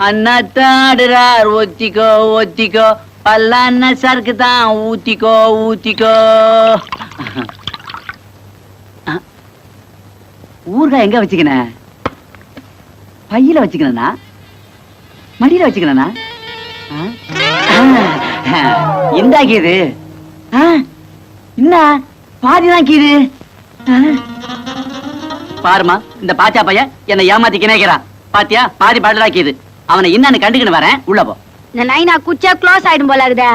அண்ணாத்தாடுறார் ஒத்திக்கோ ஒத்திக்கோ பல்லாண்ண சருக்கு தான் ஊத்திக்கோ ஊத்திக்கோ. ஊர்கா எங்க வச்சுக்கின? பையில வச்சுக்கணா மடியில வச்சுக்கணா? இந்தா கீது என்ன பாதிதான் கீது. பாருமா இந்த பாச்சா பையன் என்னை ஏமாத்தி கிணைக்கிறான் பாத்தியா? பாதி பாடலா கீது. அவனை என்னன்னு கண்டுக்கின்னு வரேன். உள்ள போ. இந்த நைனா குச்சா க்ளோஸ் ஆயிடும் போல இருக்குதா?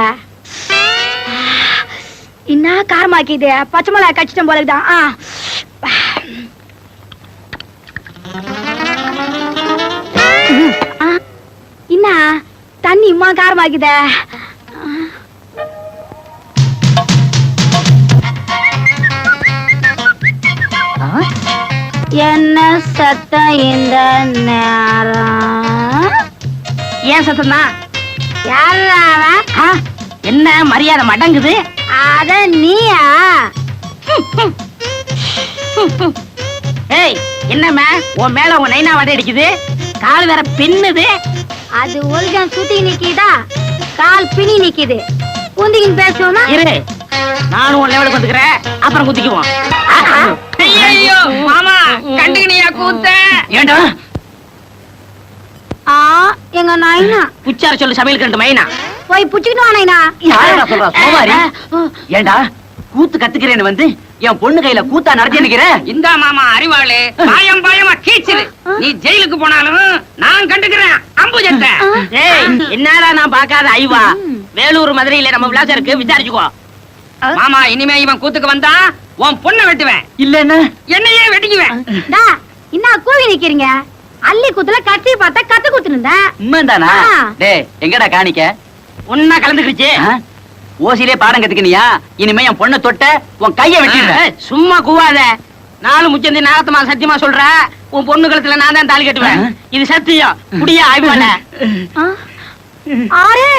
என்ன காரமாக்கிது? பச்சை மிளகா கச்சிட்டும் போல இருக்குதா? என்ன தண்ணி இம்மா காரமாக்குத? என்ன சத்தம் இந்த நேரம்? ஏன் சத்தம் தான்? யாரா? என்ன மரியாதை மடங்குது? அத நீயா? ஏய் என்னம்மா உன் மேல உன் நைனா வடை அடிக்குது, கால் வேற பின்னுது. அது ஒழுங்கா சுத்தி நிக்கிதா, கால் பிணி நிக்குது. குந்திக்கின்னு பேசுவோமா? இரு நானும் உன் லெவலுக்கு வந்துக்கிறேன், அப்புறம் குதிக்குவோம். ஐயோ மாமா கண்டுக்கினியா கூத்த? ஏண்டா எங்க நைனா புச்சார சொல்லு சமையல் கண்டு மைனா போய் புடிச்சுக்கிட்டு வா நைனா. யாரா சொல்றா சோமாரி? ஏண்டா கூத்து கத்துக்கிறேன்னு வந்து என் பொண்ணு கையில கூத்தா நடத்தி நிக்கிறேன். இந்த மாமா அறிவாளு பாயம் பாயமா கீச்சுது. நீ ஜெயிலுக்கு போனாலும் நான் கண்டுக்கிறேன் அம்புஜத்தை. ஏய் என்னடா நான் பாக்காத ஐவா, வேலூர் மதுரையில நம்ம விளாசருக்கு விசாரிச்சுக்கோ. மாமா இனிமே இவன் கூத்துக்கு வந்தா உன் பொண்ணை வெட்டுவேன், இல்லன்னா என்னையே வெட்டிக்குவேன். என்ன கூவி நிக்கிறீங்க? அள்ளி குத்துல கட்டி பார்த்தா கத்து குத்துனுந்தா உண்மைதானா? டேய் எங்கடா காணிக்க? ஒன்னா கலந்துக்கிடுச்சு. ஓசிலே பாடம் கத்துக்கினியா? இனிமே என் பொண்ணை தொட்ட உன் கைய வெட்டிடுறேன். சும்மா கூவாத. நாலு முச்சந்தி நாகத்தமா சத்தியமா சொல்ற, உன் பொண்ணு கழுத்துல நான் தான் தாலி கட்டுவேன். இது சத்தியம். குடியா ஆய்வான ஆறு